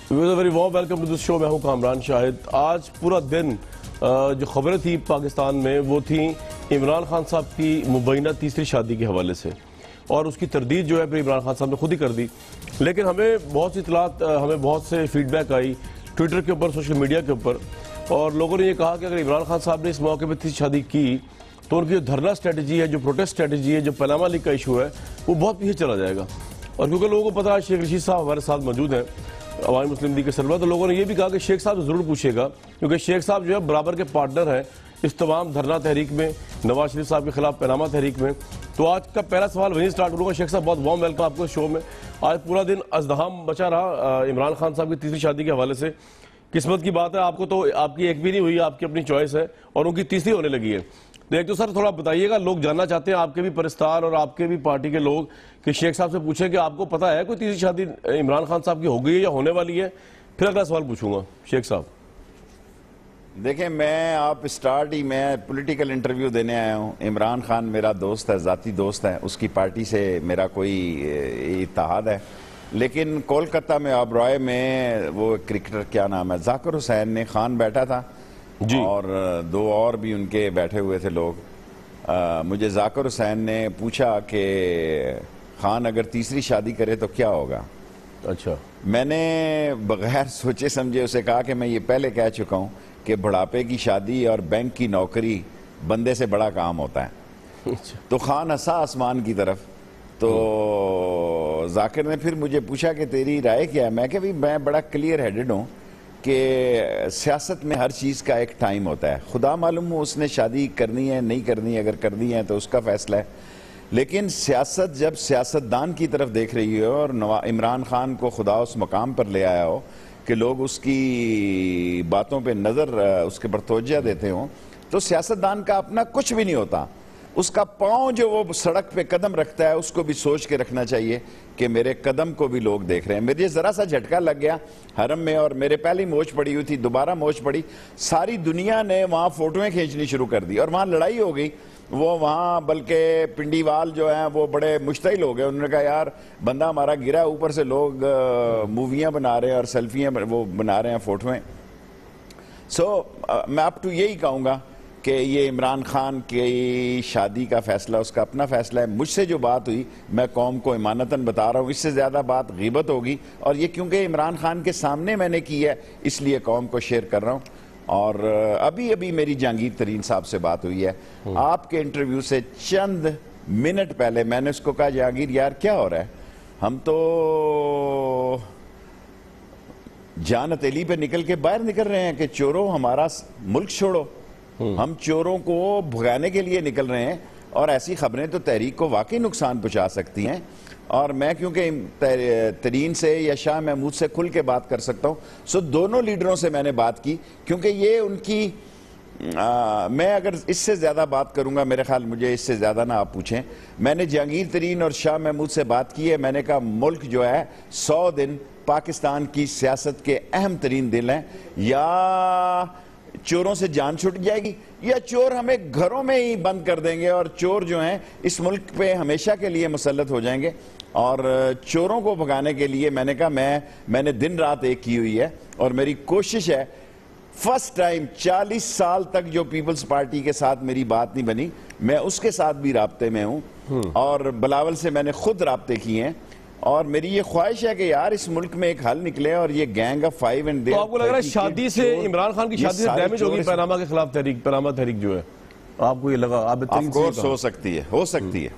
Very warm welcome to this show. मैं हूं कामरान शाहिद। आज पूरा दिन जो खबरें थी पाकिस्तान में वो थी इमरान खान साहब की मुबैना तीसरी शादी के हवाले से, और उसकी तरदीद जो है फिर इमरान खान साहब ने खुद ही कर दी। लेकिन हमें बहुत सी इतलात, हमें बहुत से फीडबैक आई ट्विटर के ऊपर, सोशल मीडिया के ऊपर, और लोगों ने ये कहा कि अगर इमरान खान साहब ने इस मौके पर तीसरी शादी की तो उनकी जो धरना स्ट्रेटजी है, जो प्रोटेस्ट स्ट्रेटजी है, जो पनामा लीग का इशू है, वो बहुत पीछे चला जाएगा। और क्योंकि लोगों को पता है शेख रशीद साहब हमारे साथ मौजूद हैं, अवामी मुस्लिम लीग के सरबराह, तो लोगों ने यह भी कहा कि शेख साहब जरूर पूछेगा, क्योंकि शेख साहब जो है बराबर के पार्टनर हैं इस तमाम धरना तहरीक में, नवाज शरीफ साहब के खिलाफ पैनामा तहरीक में। तो आज का पहला सवाल वहीं स्टार्ट करूंगा। शेख साहब, बहुत वार्म वेलकम आपको शो में। आज पूरा दिन अज़दहाम बचा रहा इमरान खान साहब की तीसरी शादी के हवाले से। किस्मत की बात है, आपको तो आपकी एक भी नहीं हुई, आपकी अपनी चॉइस है, और उनकी तीसरी होने लगी है। तो एक तो सर थोड़ा बताइएगा, लोग जानना चाहते हैं, आपके भी परिस्तार और आपके भी पार्टी के लोग, कि शेख साहब से पूछें कि आपको पता है कोई तीसरी शादी इमरान खान साहब की हो गई है या होने वाली है। फिर अगला सवाल पूछूंगा। शेख साहब देखें, मैं पॉलिटिकल इंटरव्यू देने आया हूं। इमरान खान मेरा दोस्त है, ज़ाती दोस्त है, उसकी पार्टी से मेरा कोई इत्तेहाद है। लेकिन कोलकाता में आबराय में वो क्रिकेटर, क्या नाम है, जाकिर हुसैन ने खान बैठा था जी, और दो और भी उनके बैठे हुए थे लोग। मुझे जाकिर हुसैन ने पूछा कि खान अगर तीसरी शादी करे तो क्या होगा। अच्छा, मैंने बगैर सोचे समझे उसे कहा कि मैं ये पहले कह चुका हूं कि बुढ़ापे की शादी और बैंक की नौकरी बंदे से बड़ा काम होता है। अच्छा। तो खान हंसा आसमान की तरफ। तो जाकिर ने फिर मुझे पूछा कि तेरी राय क्या है। मैं कहा, भाई मैं बड़ा क्लियर हेडेड हूं कि सियासत में हर चीज़ का एक टाइम होता है। खुदा मालूम हो उसने शादी करनी है नहीं करनी है, अगर करनी है तो उसका फैसला है। लेकिन सियासत जब सियासतदान की तरफ देख रही हो और इमरान खान को खुदा उस मकाम पर ले आया हो कि लोग उसकी बातों पे नज़र, उसके पर तवज्जो देते हों, तो सियासतदान का अपना कुछ भी नहीं होता। उसका पाँव जो वो सड़क पे कदम रखता है उसको भी सोच के रखना चाहिए कि मेरे कदम को भी लोग देख रहे हैं। मुझे ज़रा सा झटका लग गया हरम में, और मेरे पहले मोच पड़ी हुई थी, दोबारा मोच पड़ी, सारी दुनिया ने वहाँ फ़ोटोएँ खींचनी शुरू कर दी और वहाँ लड़ाई हो गई। वो वहाँ बल्कि पिंडीवाल जो हैं वो बड़े मुश्तिल हो गए। उन्होंने कहा, यार बंदा हमारा गिरा, ऊपर से लोग मूवियाँ बना रहे हैं और सेल्फियाँ वो बना रहे हैं, फ़ोटोएँ। मैं अप टू यही कहूँगा कि ये इमरान खान की शादी का फैसला उसका अपना फैसला है। मुझसे जो बात हुई मैं कौम को इमानतन बता रहा हूँ, इससे ज़्यादा बात गीबत होगी, और ये क्योंकि इमरान खान के सामने मैंने की है इसलिए कौम को शेयर कर रहा हूँ। और अभी अभी मेरी जहांगीर तरीन साहब से बात हुई है, आपके इंटरव्यू से चंद मिनट पहले। मैंने उसको कहा, जहांगीर यार क्या हो रहा है, हम तो जान हथेली पे निकल के बाहर निकल रहे हैं कि चोरों हमारा मुल्क छोड़ो, हम चोरों को भगाने के लिए निकल रहे हैं, और ऐसी खबरें तो तहरीक को वाकई नुकसान पहुंचा सकती हैं। और मैं क्योंकि तरीन से या शाह महमूद से खुल के बात कर सकता हूं, सो दोनों लीडरों से मैंने बात की, क्योंकि ये उनकी मैं अगर इससे ज़्यादा बात करूंगा, मेरे ख्याल मुझे इससे ज़्यादा ना आप पूछें। मैंने जहांगीर तरीन और शाह महमूद से बात की है। मैंने कहा, मुल्क जो है 100 दिन पाकिस्तान की सियासत के अहम तरीन दिन हैं, या चोरों से जान छूट जाएगी या चोर हमें घरों में ही बंद कर देंगे, और चोर जो हैं इस मुल्क पे हमेशा के लिए मुसल्लत हो जाएंगे। और चोरों को भगाने के लिए मैंने कहा, मैंने दिन रात एक की हुई है, और मेरी कोशिश है, फर्स्ट टाइम 40 साल तक जो पीपल्स पार्टी के साथ मेरी बात नहीं बनी, मैं उसके साथ भी राब्ते में हूं, और बिलावल से मैंने खुद राब्ते किए हैं। और मेरी ये ख्वाहिश है कि यार इस मुल्क में एक हल निकले, और ये गैंग ऑफ 5 एंड तो आपको लग रहा है शादी से, इमरान खान की शादी से डैमेज होगी पैनामा के खिलाफ तहरीक, पैनामा तहरीक जो है, आपको ये लगा? आप हो सकती है, हो सकती है।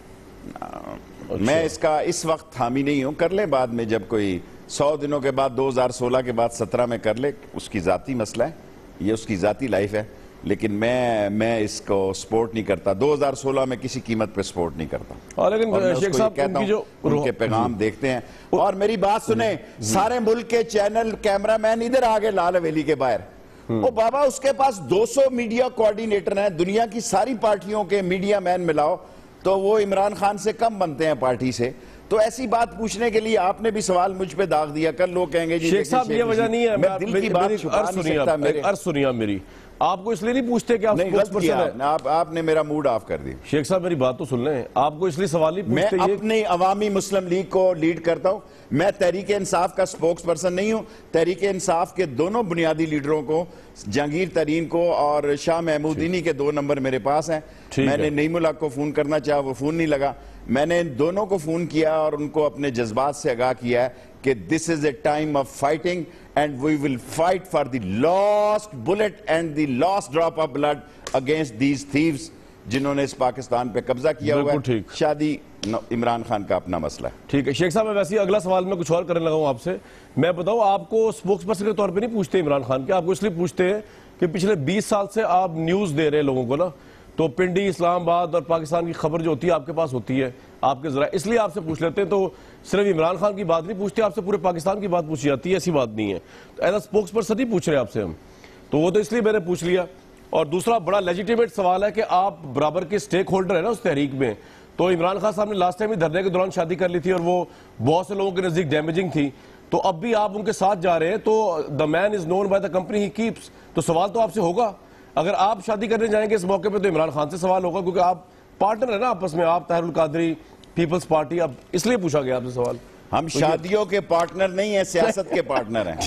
अच्छा। मैं इसका इस वक्त हामी नहीं हूं, कर ले बाद में, जब कोई 100 दिनों के बाद, 2016 के बाद 17 में कर ले, उसकी जाती मसला है, ये उसकी जाती लाइफ है। लेकिन मैं इसको सपोर्ट नहीं करता। 2016 में किसी कीमत पे सपोर्ट नहीं करता। लेकिन शेख साहब कहता हूं उनके पैगाम देखते हैं। और मेरी बात सुने, सारे मुल्क के चैनल कैमरामैन इधर आ गए लाल हवेली के बाहर। ओ बाबा, उसके पास 200 मीडिया कोऑर्डिनेटर हैं, दुनिया की सारी पार्टियों के मीडिया मैन मिलाओ तो वो इमरान खान से कम बनते हैं पार्टी से। तो ऐसी बात पूछने के लिए आपने भी सवाल मुझ पे दाग दिया। कल लोग कहेंगे जी शेख साहब ये वजह नहीं है, मैं दिल की बात छुपा नहीं सकता। मेरे अर्ज सुनिए आप मेरी, आपको इसलिए नहीं पूछते कि आप नहीं, गलत स्पोक्सपर्सन किया है। आपने मेरा मूड ऑफ कर दिया। शेख साहब मेरी बात तो सुन लें, आपको इसलिए सवाल नहीं मैं पूछते। अपनी अवामी मुस्लिम लीग को लीड करता हूं। मैं तहरीक इंसाफ का स्पोक्स पर्सन नहीं हूं। तहरीक इंसाफ के दोनों बुनियादी लीडरों को, जहांगीर तरीन को और शाह महमूद, इन्हीं के 2 नंबर मेरे पास हैं। मैंने नईमुल हक को फोन करना चाहा, वो फोन नहीं लगा। मैंने दोनों को फोन किया और उनको अपने जज्बात से आगाह किया है कि this is a time of fighting and we will fight for the last bullet and the last drop of blood against these thieves जिन्होंने इस पाकिस्तान पे कब्जा किया हुआ है। शादी इमरान खान का अपना मसला है। ठीक है शेख साहब, मैं वैसे ही अगला सवाल मैं कुछ और करने लगा हूं आपसे। मैं बताऊं, आपको स्पोक्स पर्सन के तौर पे नहीं पूछते इमरान खान के, आपको इसलिए पूछते हैं कि पिछले 20 साल से आप न्यूज दे रहे हैं लोगों को ना, तो पिंडी, इस्लामाबाद और पाकिस्तान की खबर जो होती है आपके पास होती है, आपके जरा इसलिए आपसे पूछ लेते हैं। तो सिर्फ इमरान खान की बात नहीं पूछते, आपसे पूरे पाकिस्तान की बात पूछी जाती है, ऐसी बात नहीं है। तो एज अ स्पोक्स पर्सन नहीं पूछ रहे आपसे हम, तो वो तो इसलिए मैंने पूछ लिया। और दूसरा बड़ा लेजिटिमेट सवाल है कि आप बराबर के स्टेक होल्डर है ना उस तहरीक में। तो इमरान खान साहब ने लास्ट टाइम ही धरने के दौरान शादी कर ली थी और वो बहुत से लोगों के नजदीक डैमेजिंग थी, तो अब भी आप उनके साथ जा रहे हैं। तो the man is known by the company he keeps. तो सवाल तो आपसे होगा, अगर आप शादी करने जाएंगे इस मौके पे तो इमरान खान से सवाल होगा, क्योंकि आप पार्टनर है ना आपस में, आप ताहिरुल कादरी, पीपल्स पार्टी। अब इसलिए पूछा गया आपसे सवाल। हम शादियों के पार्टनर नहीं है, सियासत के पार्टनर हैं।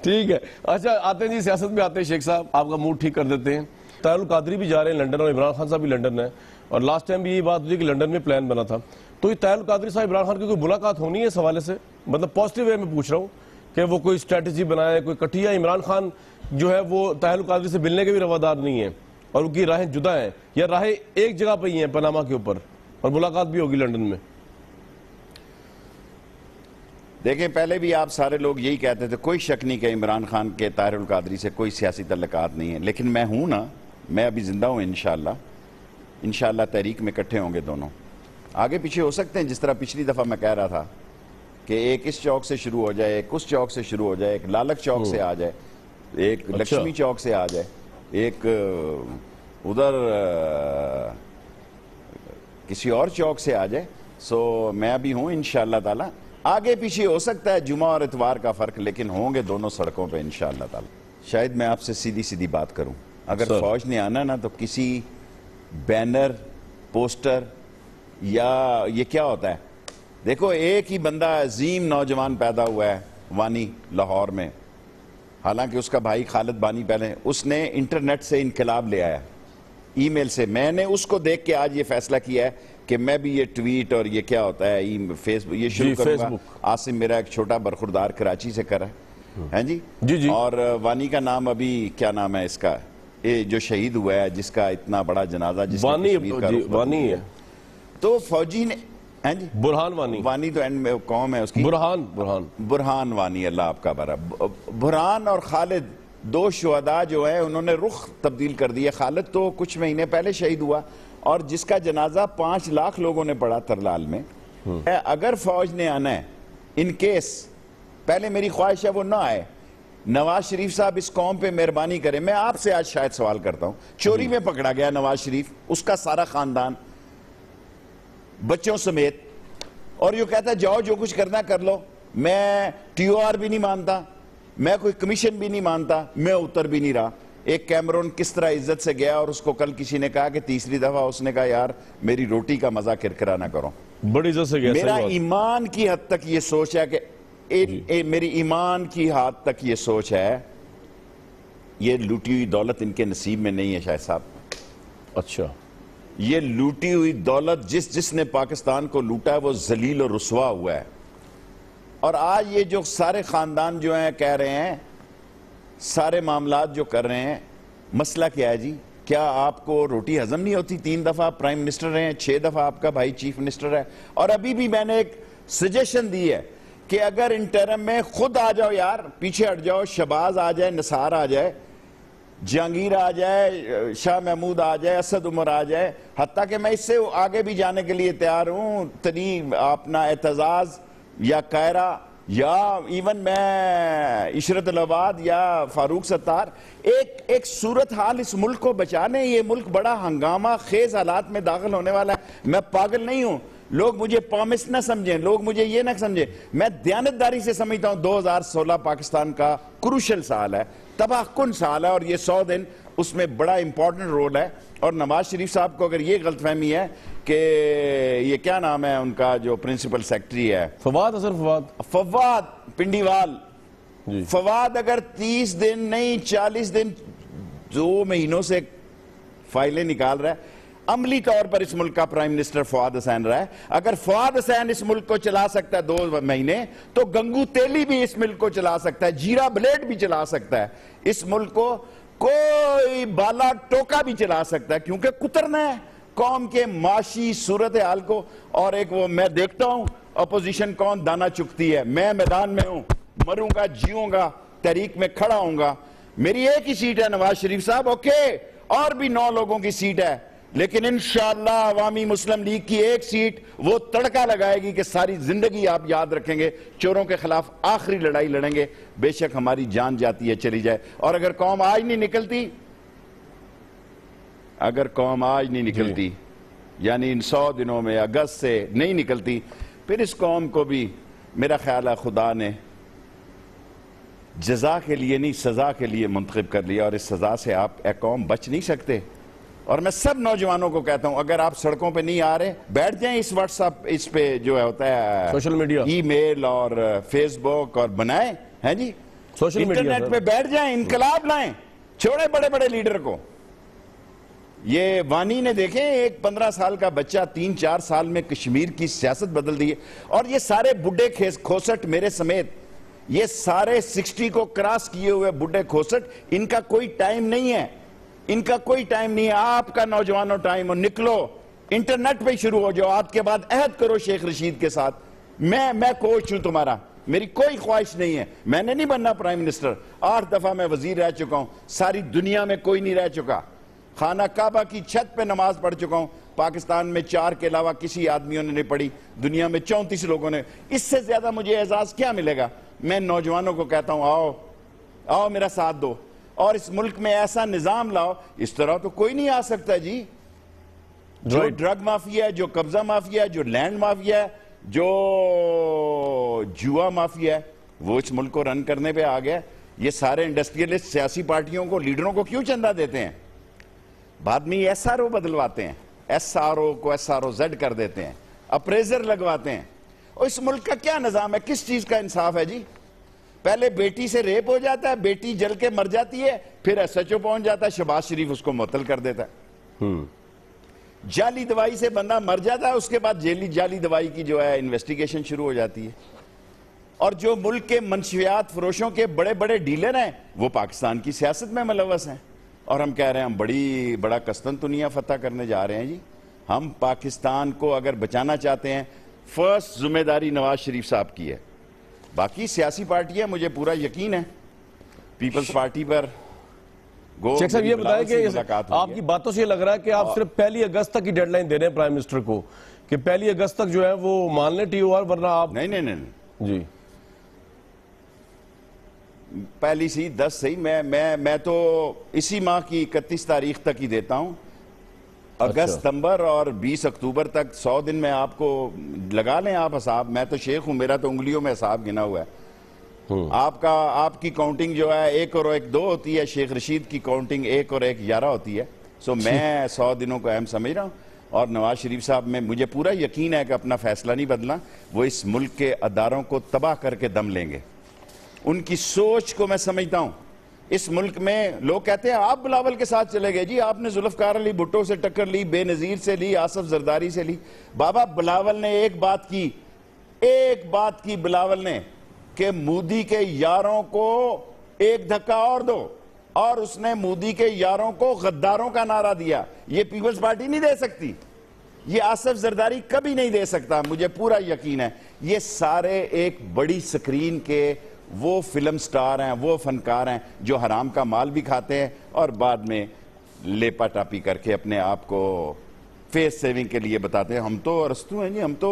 ठीक है, अच्छा आते हैं जी, सियासत में आते हैं। शेख साहब आपका मूड ठीक कर देते हैं। ताहिरुल कादरी भी जा रहे हैं लंदन और इमरान खान साहब भी लंदन है, और लास्ट टाइम भी यही बात हुई कि लंदन में प्लान बना था। तो ये ताहिरुल कादरी साहब इमरान खान की कोई मुलाकात होनी है इस हवाले से? मतलब पॉजिटिव वे में पूछ रहा हूँ कि वो कोई स्ट्रैटेजी बनाए, कोई कटिया। इमरान खान जो है वो ताहिरुल कादरी से मिलने के भी रवादार नहीं है और उनकी राहें जुदा हैं, या राहें एक जगह पर ही हैं पनामा के ऊपर, और मुलाकात भी होगी लंदन में। देखें, पहले भी आप सारे लोग यही कहते थे, कोई शक नहीं कि इमरान खान के ताहिरुल कादरी से कोई सियासी तल्लुकात नहीं है। लेकिन मैं हूं ना, मैं अभी जिंदा हूं। इंशाअल्लाह तहरीक में इकट्ठे होंगे दोनों। आगे पीछे हो सकते हैं, जिस तरह पिछली दफा मैं कह रहा था कि एक इस चौक से शुरू हो जाए, एक उस चौक से शुरू हो जाए, एक लालक चौक से आ जाए, एक लक्ष्मी चौक से आ जाए, एक उधर किसी और चौक से आ जाए। सो मैं अभी हूं इंशाअल्लाह ताला। आगे पीछे हो सकता है जुमा और इतवार का फर्क, लेकिन होंगे दोनों सड़कों पे इंशाअल्लाह ताला। शायद मैं आपसे सीधी सीधी बात करूं, अगर फौज ने आना ना तो किसी बैनर, पोस्टर, या ये क्या होता है, देखो एक ही बंदा अजीम नौजवान पैदा हुआ है वानी लाहौर में, हालांकि उसका भाई खालिद बानी पहले, उसने इंटरनेट से इनकलाब ले आया, ईमेल से। मैंने उसको देख के आज ये फैसला किया है कि मैं भी ये ट्वीट और ये क्या होता है फेसबुक ये शुरू करूंगा। आसिम मेरा एक छोटा बरखुरदार कराची से कर है जी जी। और वानी का नाम अभी क्या नाम है इसका, ये जो शहीद हुआ है जिसका इतना बड़ा जनाजा, वानी है। तो फौजी ने बुरहान वानी, वानी तो एंड में कौम है उसकी, बुरहान वानी, अल्लाह आपका बरा। बुरहान और खालिद 2 शुहदा जो है उन्होंने रुख तब्दील कर दिया। खालिद तो कुछ महीने पहले शहीद हुआ और जिसका जनाजा 5 लाख लोगों ने पढ़ा तरलाल में। अगर फौज ने आना है, इन केस, पहले मेरी ख्वाहिश है वो ना आए। नवाज शरीफ साहब इस कौम पे मेहरबानी करें। मैं आपसे आज शायद सवाल करता हूं, चोरी में पकड़ा गया नवाज शरीफ, उसका सारा खानदान बच्चों समेत, और यो कहता है जाओ जो कुछ करना कर लो, मैं TOR भी नहीं मानता, मैं कोई कमीशन भी नहीं मानता, मैं उतर भी नहीं रहा। एक कैमरून किस तरह इज्जत से गया और उसको कल किसी ने कहा कि तीसरी दफा उसने कहा यार मेरी रोटी का मजा किरकिरा ना करो, बड़ी इज्जत से गया। मेरा ईमान की हद तक ये सोच है कि मेरी ईमान की हद तक ये सोच है, ये लूटी हुई दौलत इनके नसीब में नहीं है शायद साहब। अच्छा, ये लूटी हुई दौलत जिसने पाकिस्तान को लूटा है वो जलील और रुसवा हुआ है। और आज ये जो सारे खानदान जो हैं कह रहे हैं, सारे मामलात जो कर रहे हैं, मसला क्या है जी? क्या आपको रोटी हजम नहीं होती? 3 दफा प्राइम मिनिस्टर रहे हैं, 6 दफा आपका भाई चीफ मिनिस्टर है। और अभी भी मैंने एक सजेशन दी है कि अगर इंटरम में खुद आ जाओ यार, पीछे हट जाओ, शहबाज आ जाए, निसार आ जाए, जहांगीर आ जाए, शाह महमूद आ जाए, असद उमर आ जाए, हत्ता कि मैं इससे आगे भी जाने के लिए तैयार हूं, तनी अपना एतजाज या कायरा या इवन मैं इशरत अलाहाबाद या फारूक सत्तार, एक सूरत हाल इस मुल्क को बचाने। ये मुल्क बड़ा हंगामा खेज हालात में दाखिल होने वाला है। मैं पागल नहीं हूं लोग मुझे पॉमिस्ट ना समझें, लोग मुझे ये ना समझें, मैं दयानतदारी से समझता हूं 2016 पाकिस्तान का क्रूशल साल है, तबाहकुन साल है, और ये 100 दिन उसमें बड़ा इंपॉर्टेंट रोल है। और नवाज शरीफ साहब को अगर ये गलतफहमी है कि ये क्या नाम है उनका जो प्रिंसिपल सेक्रेटरी है, फवाद पिंडीवाल, फवाद अगर 30 दिन नहीं 40 दिन 2 महीनों से फाइलें निकाल रहा है, अमली तौर पर इस मुल्क का प्राइम मिनिस्टर फवाद हुसैन रहा है। अगर फवाद हुसैन इस मुल्क को चला सकता है 2 महीने, तो गंगू तेली भी इस मुल्क को चला सकता है, जीरा ब्लेड भी चला सकता है, इस मुल्क को कोई बाला टोका भी चला सकता है, क्योंकि कुतरना है कौम के माशी सूरत हाल को। और एक वो मैं देखता हूं अपोजिशन कौन दाना चुकती है, मैं मैदान में हूं, मरूंगा जीऊंगा, तहरीक में खड़ा होऊंगा, मेरी एक ही सीट है नवाज शरीफ साहब, ओके, और भी 9 लोगों की सीट है, लेकिन इंशाअल्लाह अवामी मुस्लिम लीग की एक सीट वो तड़का लगाएगी कि सारी जिंदगी आप याद रखेंगे, चोरों के खिलाफ आखिरी लड़ाई लड़ेंगे, बेशक हमारी जान जाती है चली जाए। और अगर कौम आज नहीं निकलती, अगर कौम आज नहीं निकलती, यानी इन 100 दिनों में अगस्त से नहीं निकलती, फिर इस कौम को भी मेरा ख्याल है खुदा ने जजा के लिए नहीं सजा के लिए मुंतखब कर लिया, और इस सजा से आप ए कौम बच नहीं सकते। और मैं सब नौजवानों को कहता हूं, अगर आप सड़कों पे नहीं आ रहे, बैठ जाएं इस व्हाट्सएप, इस पे जो है होता है सोशल मीडिया, ईमेल और फेसबुक, और बनाएं, हैं जी, सोशल इंटरनेट पे बैठ जाएं, इनकलाब लाएं, छोड़े बड़े बड़े लीडर को। ये वानी ने देखें, एक 15 साल का बच्चा 3-4 साल में कश्मीर की सियासत बदल दी है। और ये सारे बुढ़े खोसट मेरे समेत, ये सारे 60 को क्रॉस किए हुए बुढ़े खोसट, इनका कोई टाइम नहीं है, इनका कोई टाइम नहीं है। आपका नौजवानों टाइम हो, निकलो इंटरनेट पे शुरू हो जाओ, आपके बाद अहद करो शेख रशीद के साथ, मैं कोच हूं तुम्हारा, मेरी कोई ख्वाहिश नहीं है, मैंने नहीं बनना प्राइम मिनिस्टर, 8 दफा मैं वजीर रह चुका हूं, सारी दुनिया में कोई नहीं रह चुका, खाना काबा की छत पे नमाज पढ़ चुका हूं, पाकिस्तान में 4 के अलावा किसी आदमियों ने नहीं पढ़ी, दुनिया में 34 लोगों ने, इससे ज्यादा मुझे एजाज क्या मिलेगा। मैं नौजवानों को कहता हूं, आओ आओ मेरा साथ दो, और इस मुल्क में ऐसा निजाम लाओ, इस तरह तो कोई नहीं आ सकता जी। जो ड्रग माफिया है, जो कब्जा माफिया है, जो लैंड माफिया है, जो जुआ माफिया है, वो इस मुल्क को रन करने पे आ गया। ये सारे इंडस्ट्रियलिस्ट सियासी पार्टियों को, लीडरों को क्यों चंदा देते हैं? बाद में SRO बदलवाते हैं, SRO को SROZ कर देते हैं, अप्रेजर लगवाते हैं। और इस मुल्क का क्या निजाम है, किस चीज का इंसाफ है जी? पहले बेटी से रेप हो जाता है, बेटी जल के मर जाती है, फिर SHO पहुंच जाता है, शहबाज शरीफ उसको मुअत्तल कर देता है। जाली दवाई से बंदा मर जाता है, उसके बाद जाली दवाई की जो है इन्वेस्टिगेशन शुरू हो जाती है। और जो मुल्क के मंशियात फरोशों के बड़े बड़े डीलर हैं, वो पाकिस्तान की सियासत में मुलव्वस हैं। और हम कह रहे हैं हम बड़ा कस्तनतुनिया फतह करने जा रहे हैं जी। हम पाकिस्तान को अगर बचाना चाहते हैं, फर्स्ट जिम्मेदारी नवाज शरीफ साहब की है। बाकी सियासी पार्टियां, मुझे पूरा यकीन है पीपल्स पार्टी पर। शेख साहब ये बताएं कि आपकी बातों से ये लग रहा है कि आप सिर्फ 1 अगस्त तक की डेडलाइन दे रहे हैं प्राइम मिनिस्टर को, कि 1 अगस्त तक जो है वो मान लें TOR, वरना आप नहीं जी पहली सी 10 सही, मैं तो इसी माह की 31 तारीख तक ही देता हूं। अगस्त, सितंबर और 20 अक्टूबर तक 100 दिन में आपको लगा लें आप हिसाब। मैं तो शेख हूं, मेरा तो उंगलियों में हिसाब गिना हुआ है। आपकी काउंटिंग जो है 1 और 1 2 होती है, शेख रशीद की काउंटिंग 1 और 1 11 होती है। सो मैं 100 दिनों को अहम समझ रहा हूं। और नवाज शरीफ साहब में मुझे पूरा यकीन है कि अपना फैसला नहीं बदला, वो इस मुल्क के अदारों को तबाह करके दम लेंगे। उनकी सोच को मैं समझता हूं। इस मुल्क में लोग कहते हैं आप बिलावल के साथ चले गए जी, आपने जुल्फकार अली भुट्टो से टक्कर ली, बेनजीर से ली, आसफ जरदारी से ली। बाबा बिलावल ने एक बात की बिलावल ने कि मोदी के यारों को एक धक्का और दो, और उसने मोदी के यारों को गद्दारों का नारा दिया। ये पीपल्स पार्टी नहीं दे सकती, ये आसफ जरदारी कभी नहीं दे सकता, मुझे पूरा यकीन है। ये सारे एक बड़ी स्क्रीन के वो फिल्म स्टार हैं, वो फनकार हैं जो हराम का माल भी खाते हैं और बाद में लेपा टापी करके अपने आप को फेस सेविंग के लिए बताते हैं हम तो अरस्तू हैं जी, हम तो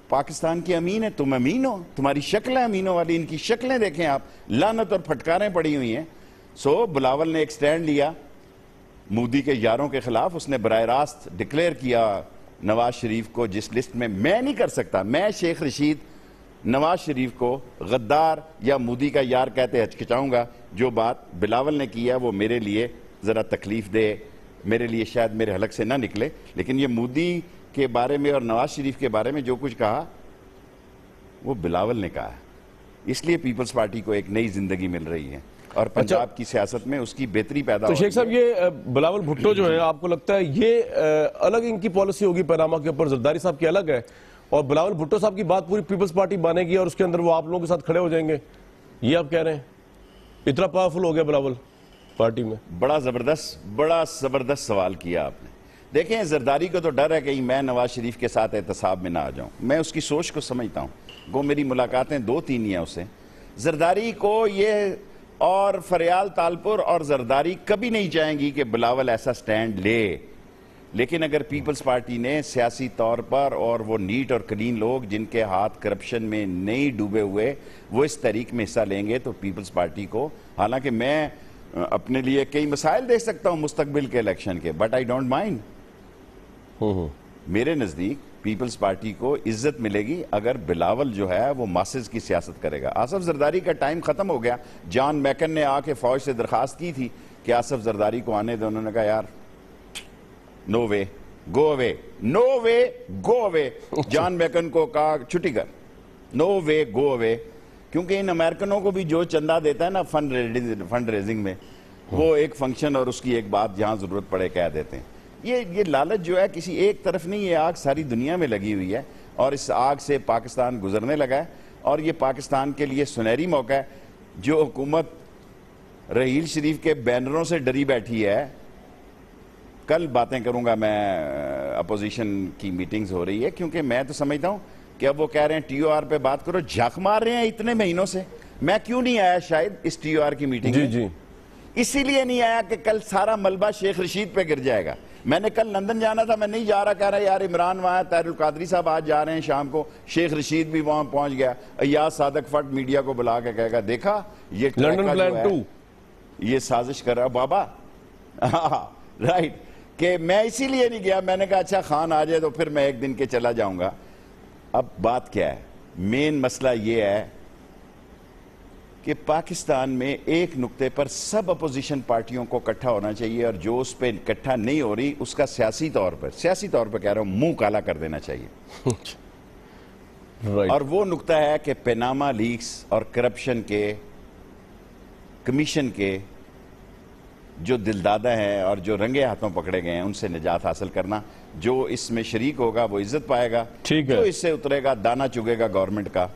पाकिस्तान की अमीन है। तुम अमीन हो, तुम्हारी शक्ल है अमीनों वाली, इनकी शक्लें देखें आप, लानत और फटकारें पड़ी हुई हैं। सो बिलावल ने एक स्टैंड लिया मोदी के यारों के खिलाफ, उसने बराह रास्त डिक्लेयर किया नवाज शरीफ को जिस लिस्ट में मैं नहीं कर सकता, मैं शेख रशीद नवाज शरीफ को गद्दार या मोदी का यार कहते हचकिचाऊंगा। जो बात बिलावल ने की है वो मेरे लिए ज़रा तकलीफ दे, मेरे लिए शायद मेरे हलक से ना निकले, लेकिन ये मोदी के बारे में और नवाज शरीफ के बारे में जो कुछ कहा वो बिलावल ने कहा है। इसलिए पीपल्स पार्टी को एक नई जिंदगी मिल रही है और पंजाब की सियासत में उसकी बेहतरी पैदा हो रही है। तो शेख साहब, ये बिलावल भुट्टो जो है, आपको लगता है ये अलग इनकी पॉलिसी होगी पैनामा के ऊपर, जरदारी साहब की अलग है, और बिलावल भुट्टो साहब की बात पूरी पीपल्स पार्टी मानेगी और उसके अंदर वो आप लोगों के साथ खड़े हो जाएंगे, ये आप कह रहे हैं? इतना पावरफुल हो गया बिलावल पार्टी में? बड़ा जबरदस्त सवाल किया आपने। देखें, जरदारी को तो डर है कहीं मैं नवाज शरीफ के साथ एहतसाब में ना आ जाऊं। मैं उसकी सोच को समझता हूं, वो मेरी मुलाकातें 2-3 ही हैं उससे। जरदारी को ये और फरियाल तालपुर और जरदारी कभी नहीं चाहेंगी कि बिलावल ऐसा स्टैंड ले, लेकिन अगर पीपल्स पार्टी ने सियासी तौर पर, और वो नीट और क्लीन लोग जिनके हाथ करप्शन में नहीं डूबे हुए, वो इस तहरीक में हिस्सा लेंगे तो पीपल्स पार्टी को, हालांकि मैं अपने लिए कई मसाइल देख सकता हूं मुस्तकबिल के इलेक्शन के, बट आई डोंट माइंड। मेरे नजदीक पीपल्स पार्टी को इज्जत मिलेगी अगर बिलावल जो है वो मासेस की सियासत करेगा। आसफ जरदारी का टाइम खत्म हो गया। जॉन मैकन ने आके फौज से दरखास्त की थी कि आसफ जरदारी को आने दो, उन्होंने कहा यार नो वे, गो अवे, नो वे, गो अवे। जॉन मैकन को कहा छुट्टी कर, नो वे, गो अवे। क्योंकि इन अमेरिकनों को भी जो चंदा देता है ना फंड रेजिंग में, वो एक फंक्शन और उसकी एक बात जहां जरूरत पड़े कह देते हैं। ये लालच जो है किसी एक तरफ नहीं, ये आग सारी दुनिया में लगी हुई है और इस आग से पाकिस्तान गुजरने लगा है और ये पाकिस्तान के लिए सुनहरी मौका है। जो हुकूमत रहील शरीफ के बैनरों से डरी बैठी है, कल बातें करूंगा मैं, अपोजिशन की मीटिंग्स हो रही है, क्योंकि मैं तो समझता हूं कि अब वो कह रहे हैं टीओआर पे बात करो, झक मार रहे हैं इतने महीनों से। मैं क्यों नहीं आया शायद इस टीओआर की मीटिंग में? जी। इसीलिए नहीं आया कि कल सारा मलबा शेख रशीद पे गिर जाएगा। मैंने कल लंदन जाना था, मैं नहीं जा रहा, कह रहा यार इमरान वहां, ताहिरुल कादरी साहब आज जा रहे हैं शाम को, शेख रशीद भी वहां पहुंच गया। अय्याज सादक फट मीडिया को बुला के कहेगा देखा ये लंदन प्लान 2 ये साजिश कर रहा बाबा। राइट, कि मैं इसीलिए नहीं गया। मैंने कहा अच्छा खान आ जाए तो फिर मैं एक दिन के चला जाऊंगा। अब बात क्या है, मेन मसला यह है कि पाकिस्तान में एक नुक्ते पर सब अपोजिशन पार्टियों को इकट्ठा होना चाहिए और जो उस पर इकट्ठा नहीं हो रही उसका सियासी तौर पर कह रहा हूं मुंह काला कर देना चाहिए। right. और वो नुक्ता है कि पैनामा लीक्स और करप्शन के कमीशन के जो दिलदादा हैं और जो रंगे हाथों पकड़े गए हैं उनसे निजात हासिल करना। जो इसमें शरीक होगा वो इज्जत पाएगा, जो इससे उतरेगा दाना चुगेगा गवर्नमेंट का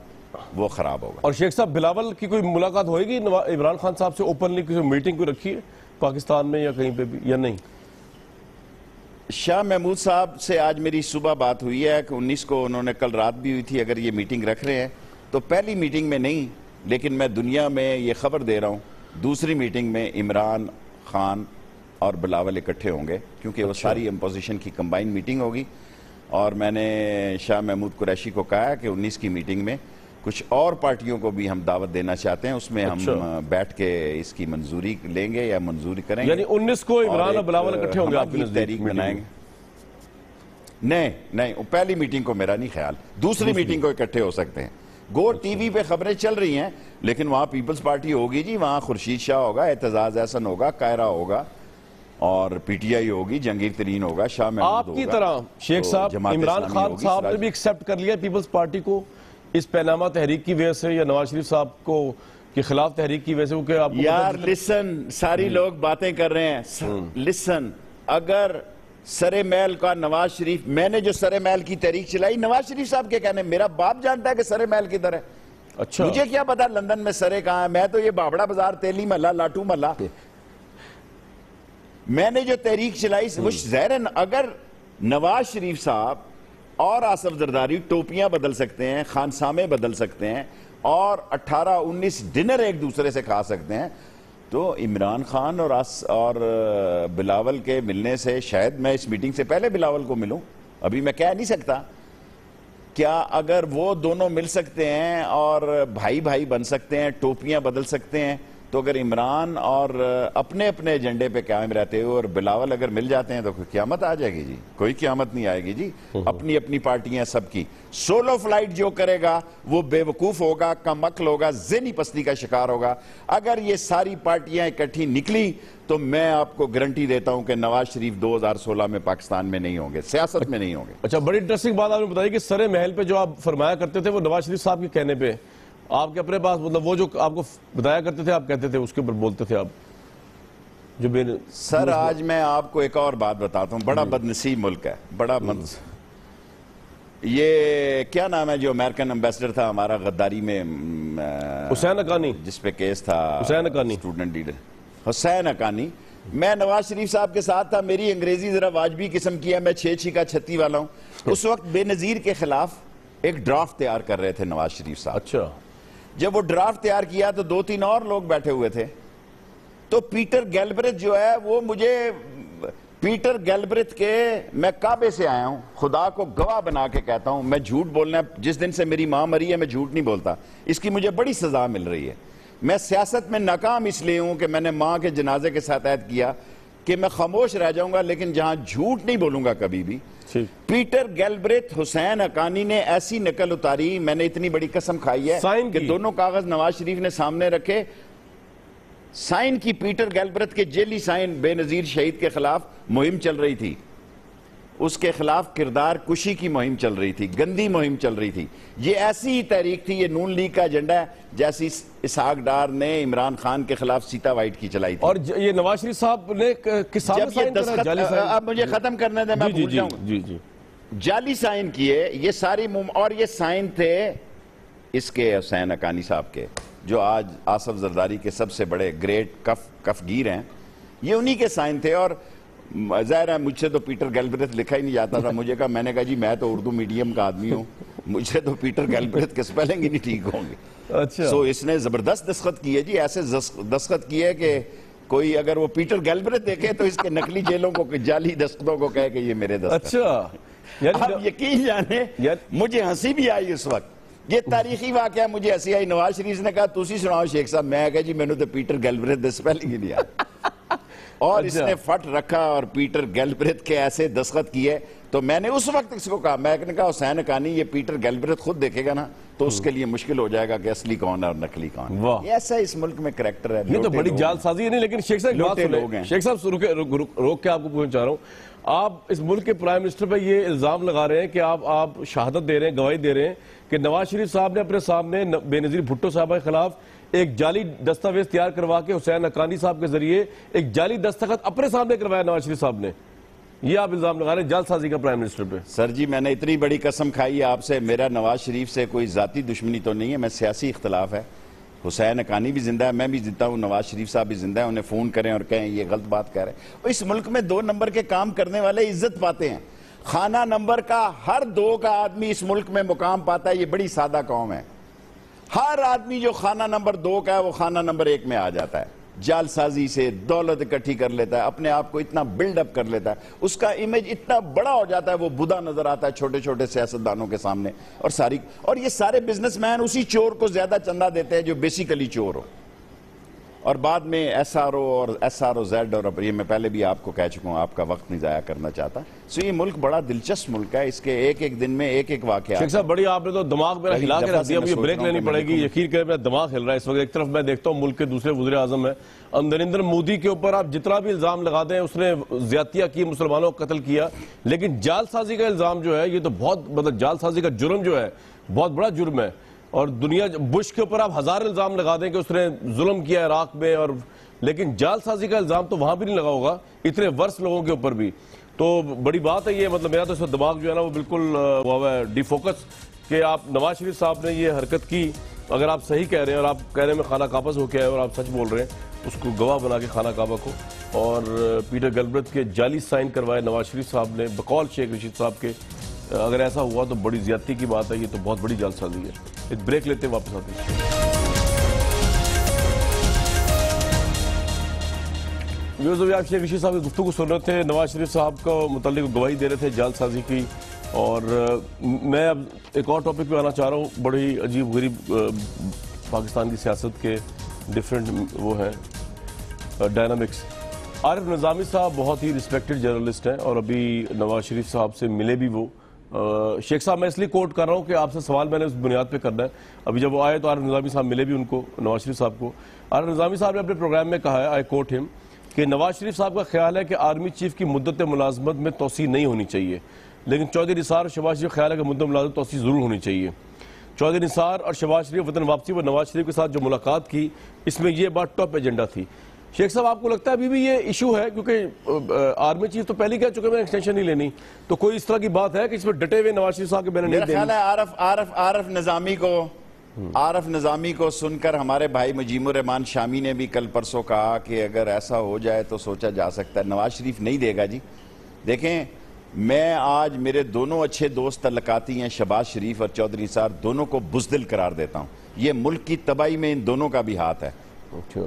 वो खराब होगा। और शेख साहब, बिलावल की कोई मुलाकात होगी इमरान खान साहब से ओपनली? कोई मीटिंग कोई रखी है पाकिस्तान में या कहीं पे भी या नहीं? शाह महमूद साहब से आज मेरी सुबह बात हुई है कि 19 को उन्होंने, कल रात भी हुई थी। अगर ये मीटिंग रख रहे हैं तो पहली मीटिंग में नहीं, लेकिन मैं दुनिया में ये खबर दे रहा हूं दूसरी मीटिंग में इमरान खान और बिलावल इकट्ठे होंगे, क्योंकि वो सारी अपोजिशन की कंबाइन मीटिंग होगी। और मैंने शाह महमूद कुरैशी को कहा कि 19 की मीटिंग में कुछ और पार्टियों को भी हम दावत देना चाहते हैं, उसमें हम बैठ के इसकी मंजूरी लेंगे या मंजूरी करेंगे। यानी 19 को इमरान और बिलावल इकट्ठे होंगे, आपकी तहरीक बनाएंगे? नहीं, पहली मीटिंग को मेरा नहीं ख्याल, दूसरी मीटिंग को इकट्ठे हो सकते हैं। गो टीवी पे खबरें चल रही हैं, लेकिन वहां पीपल्स पार्टी होगी जी, वहां खुर्शीद शाह होगा, एतजाज एहसन होगा, कायरा होगा और पीटीआई होगी, जंगीर तरीन होगा, शाह महमूद होगा। आपकी तरह शेख साहब, इमरान खान साहब ने भी एक्सेप्ट कर लिया पीपल्स पार्टी को इस पैनामा तहरीक की वजह से या नवाज शरीफ साहब को के खिलाफ तहरीक की वजह से? क्योंकि आपको यार लिसन, सारी लोग बातें कर रहे हैं, लिसन, अगर सरे महल का नवाज शरीफ, मैंने जो सरे महल की तहरीक चलाई नवाज शरीफ साहब के कहने, मेरा बाप जानता है कि सरे महल किधर है। अच्छा, मुझे क्या पता लंदन में सरे कहां है? मैं तो ये बाबड़ा बाजार, तेली महला, लाटू महला, मैंने जो तहरीक चलाई वो ज़ाहिर है। अगर नवाज शरीफ साहब और आसफ जरदारी टोपियां बदल सकते हैं, खानसामे बदल सकते हैं और 18-19 डिनर एक दूसरे से खा सकते हैं, तो इमरान खान और बिलावल के मिलने से, शायद मैं इस मीटिंग से पहले बिलावल को मिलूं, अभी मैं कह नहीं सकता, क्या अगर वो दोनों मिल सकते हैं और भाई भाई बन सकते हैं, टोपियां बदल सकते हैं, तो अगर इमरान और अपने अपने एजेंडे पे कायम रहते हो और बिलावल अगर मिल जाते हैं तो कोई क़यामत आ जाएगी जी? कोई क़यामत नहीं आएगी जी। अपनी अपनी पार्टियां सबकी। सोलो फ्लाइट जो करेगा वो बेवकूफ होगा, कम अक्ल होगा, ज़हनी पस्ती का शिकार होगा। अगर ये सारी पार्टियां इकट्ठी निकली तो मैं आपको गारंटी देता हूं कि नवाज शरीफ 2016 में पाकिस्तान में नहीं होंगे, सियासत में नहीं होंगे। अच्छा, बड़ी इंटरेस्टिंग बात आपने बताई कि सरे महल पे जो आप फरमाया करते थे वो नवाज शरीफ साहब के कहने पे, आपके अपने पास मतलब वो जो आपको बताया करते थे आप कहते थे उसके ऊपर बोलते थे आप जो सर आज मैं आपको एक और बात बताता हूं, बड़ा बदनसीब मुल्क है, बड़ा ये क्या नाम है जो अमेरिकन एम्बेसडर था हमारा गद्दारी में, हुसैन हक्कानी, जिसपे केस था, हुसैन हक्कानी, स्टूडेंट लीडर हुसैन हक्कानी। मैं नवाज शरीफ साहब के साथ था, मेरी अंग्रेजी जरा वाजबी किस्म की है, मैं 6 का 36 वाला हूं। उस वक्त बेनजीर के खिलाफ एक ड्राफ्ट तैयार कर रहे थे नवाज शरीफ साहब। अच्छा, जब वो ड्राफ्ट तैयार किया तो 2-3 और लोग बैठे हुए थे, तो पीटर गैलब्रेथ जो है वो मुझे, पीटर गैलब्रेथ के, मैं काबे से आया हूं, खुदा को गवाह बना के कहता हूं, मैं झूठ बोलना, जिस दिन से मेरी मां मरी है मैं झूठ नहीं बोलता, इसकी मुझे बड़ी सजा मिल रही है। मैं सियासत में नाकाम इसलिए हूं कि मैंने मां के जनाजे के साथ ऐद किया कि मैं खामोश रह जाऊंगा लेकिन जहां झूठ नहीं बोलूंगा कभी भी। पीटर गैलब्रेथ हुसैन हक्कानी ने ऐसी नकल उतारी, मैंने इतनी बड़ी कसम खाई है कि दोनों कागज नवाज शरीफ ने सामने रखे, साइन की, पीटर गैलब्रेथ के जेली साइन, बेनजीर शहीद के खिलाफ मुहिम चल रही थी, उसके खिलाफ किरदार कुशी की मुहिम चल रही थी, गंदी मुहिम चल रही थी। ये ऐसी ही तहरीक थी, ये नून लीग का एजेंडा है जैसी इसहाक डार ने इमरान खान के खिलाफ सीता वाइट की चलाई थी। और ये नवाज शरीफ साहब ने किस जब ये दस्तखत, अब मुझे खत्म करने दे, मैं भूल जाऊंगा, जाली साइन किए ये सारी, और ये साइन थे इसके हुसैन हक्कानी साहब के, जो आज आसफ जरदारी के सबसे बड़े ग्रेट कफगीर हैं, ये उन्हीं के साइन थे। और जाहिर है मुझसे तो पीटर गैलब्रेथ लिखा ही नहीं जाता था, मुझे कहा, मैंने कहा जी मैं तो उर्दू मीडियम का आदमी हूँ, मुझे तो पीटर गैलब्रेथ के स्पेलिंग ही नहीं ठीक होंगे। अच्छा, सो इसने जबरदस्त दस्तखत किए जी, ऐसे दस्तखत किए कि कोई अगर वो पीटर गैलब्रेथ देखे तो इसके नकली जेलों को, जाली दस्तखतों को कहे कि ये मेरे दस्तखत। अच्छा, आप यकीन जाने मुझे हंसी भी आई उस वक्त, ये तारीखी वाकया मुझे हंसी आई। नवाज शरीफ ने कहा तुसी सुनाओ शेख साहब, मैं कहा जी मैंने तो पीटर गैलब्रेथ दे स्पेलिंग ही नहीं आया। और इसने फट रखा और पीटर गैलब्रेथ के ऐसे दस्तखत किए, तो मैंने उस वक्त इसको कहा, मैंने कहा हुसैन हक्कानी ये पीटर गैलब्रेथ खुद देखेगा ना तो उसके लिए मुश्किल हो जाएगा कि असली कौन है और नकली कौन। ये ऐसा इस मुल्क में करैक्टर है। ये तो बड़ी जालसाजी है। नहीं, लेकिन शेख साहब लोग हैं, शेख साहब रोक के आपको पूछना चाह रहा हूँ, आप इस मुल्क के प्राइम मिनिस्टर पर ये इल्जाम लगा रहे हैं कि आप शहादत दे रहे हैं, गवाही दे रहे हैं कि नवाज शरीफ साहब ने अपने सामने बेनजीर भुट्टो साहब के खिलाफ एक जाली दस्तावेज तैयार करवा के हुसैन हक्कानी साहब के जरिए एक जाली दस्तखत अपने सामने करवाया नवाज शरीफ साहब ने। ये आप इल्जाम लगा रहे हैं जालसाजी का प्राइम मिनिस्टर पे। सर जी मैंने इतनी बड़ी कसम खाई है आपसे, मेरा नवाज शरीफ से कोई जाती दुश्मनी तो नहीं है, मैं सियासी इख्तलाफ है। हुसैन हक्कानी भी जिंदा है, मैं भी जिंदा हूँ, नवाज शरीफ साहब भी जिंदा है, उन्हें फोन करें और कहें ये गलत बात कह रहे हैं। और इस मुल्क में 2 नंबर के काम करने वाले इज्जत पाते हैं, खाना नंबर का हर 2 का आदमी इस मुल्क में मुकाम पाता है। ये बड़ी सादा कौम है, हर आदमी जो खाना नंबर 2 का है वो खाना नंबर 1 में आ जाता है, जालसाजी से दौलत इकट्ठी कर लेता है, अपने आप को इतना बिल्डअप कर लेता है, उसका इमेज इतना बड़ा हो जाता है, वो बुदा नजर आता है छोटे छोटे सियासतदानों के सामने। और ये सारे बिजनेसमैन उसी चोर को ज्यादा चंदा देते हैं जो बेसिकली चोर हो, और बाद में SRO और SROZ, और ये मैं पहले भी आपको कह चुका हूं, आपका वक्त नहीं जाया करना चाहता। सो ये मुल्क बड़ा दिलचस्प मुल्क है, इसके एक एक दिन में एक एक वाकया। शेख साहब बड़ी आपने तो दिमाग मेरा हिला के रख दिया, मुझे ब्रेक लेनी पड़ेगी, यकीन करें मेरा दिमाग हिल रहा है इस वक्त। एक तरफ मैं देखता हूँ मुल्क के दूसरे वज़ीर आज़म है, नरेंद्र मोदी के ऊपर आप जितना भी इल्जाम लगा दें, उसने ज्यादतियां की, मुसलमानों को कत्ल किया, लेकिन जालसाजी का इल्जाम जो है ये तो बहुत, मतलब जालसाजी का जुर्म जो है बहुत बड़ा जुर्म है। और दुनिया, बुश के ऊपर आप 1000 इल्जाम लगा दें कि उसने जुल्म किया इराक में, और लेकिन जालसाजी का इल्जाम तो वहां भी नहीं लगा होगा, इतने वर्ष लोगों के ऊपर भी। तो बड़ी बात है ये, मतलब मेरा तो इस दिमाग जो है ना वो बिल्कुल हुआ है डिफोकस कि आप नवाज शरीफ साहब ने ये हरकत की। अगर आप सही कह रहे हैं और आप कह रहे हैं मैं खाना काबा से होके आए और आप सच बोल रहे हैं, उसको गवाह बना के खाना काबा को, और पीटर गैलब्रेथ के जाली साइन करवाए नवाज शरीफ साहब ने बकौल शेख रशीद साहब के, अगर ऐसा हुआ तो बड़ी ज्यादती की बात है, ये तो बहुत बड़ी जालसाजी है। एक ब्रेक लेते हैं, वापस आते हैं। आप शेख रशीद साहब की गुफ्तगू सुन रहे थे, नवाज शरीफ साहब को मुताल्लिक गवाही दे रहे थे जालसाजी की। और मैं अब एक और टॉपिक पे आना चाह रहा हूँ, बड़ी अजीब गरीब पाकिस्तान की सियासत के डिफरेंट वो है डायनामिक्स। आरिफ निज़ामी साहब बहुत ही रिस्पेक्टेड जर्नलिस्ट हैं और अभी नवाज शरीफ साहब से मिले भी वो। शेख साहब मैं इसलिए कोट कर रहा हूँ कि आपसे सवाल मैंने उस बुनियाद पे करना है। अभी जब वो आए तो आरिफ निज़ामी साहब मिले भी उनको, नवाज शरीफ साहब को। आरिफ निज़ामी साहब ने अपने प्रोग्राम में कहा है, आई कोट हिम, कि नवाज शरीफ साहब का ख्याल है कि आर्मी चीफ की मुद्दत मुलाजमत में तोसी नहीं होनी चाहिए, लेकिन चौधरी निसार और शहबाज शरीफ ख्याल है कि मुद्दत मुलाजमत तोसी जरूर होनी चाहिए। चौधरी निसार और शहबाज शरीफ वतन वापसी व नवाज शरीफ के साथ जो मुलाकात की, इसमें यह बात टॉप एजेंडा थी। शेख साहब आपको लगता है अभी भी ये इशू है, क्योंकि आर्मी चीफ तो पहले कह चुके हैं एक्सटेंशन नहीं लेनी, तो कोई इस तरह की बात है कि इसमें डटे हुए नवाज शरीफ साहब के मेरा ख्याल है आरफ निजामी को सुनकर हमारे भाई मुजीबुर रहमान शामी ने भी कल परसों कहा कि अगर ऐसा हो जाए तो सोचा जा सकता है। नवाज शरीफ नहीं देगा जी। देखें, मैं आज मेरे दोनों अच्छे दोस्त तल्लकाती हैं, शहबाज शरीफ और चौधरी निसार, दोनों को बुज़दिल करार देता हूं। ये मुल्क की तबाही में इन दोनों का भी हाथ है।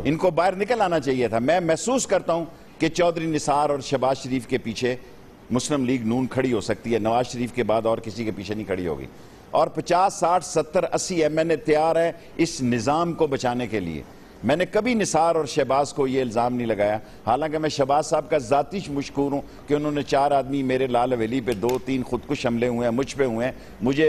इनको बाहर निकल आना चाहिए था। मैं महसूस करता हूं कि चौधरी निसार और शहबाज शरीफ के पीछे मुस्लिम लीग नून खड़ी हो सकती है, नवाज शरीफ के बाद और किसी के पीछे नहीं खड़ी होगी। और 50, 60, 70, 80 MNA तैयार है इस निज़ाम को बचाने के लिए। मैंने कभी निसार और शहबाज को ये इल्ज़ाम नहीं लगाया, हालांकि मैं शहबाज साहब का ज़ाती मशकूर हूँ कि उन्होंने 4 आदमी मेरे लाल हवेली पे 2-3 खुदकुश हमले हुए हैं, मुझ पे हुए हैं, मुझे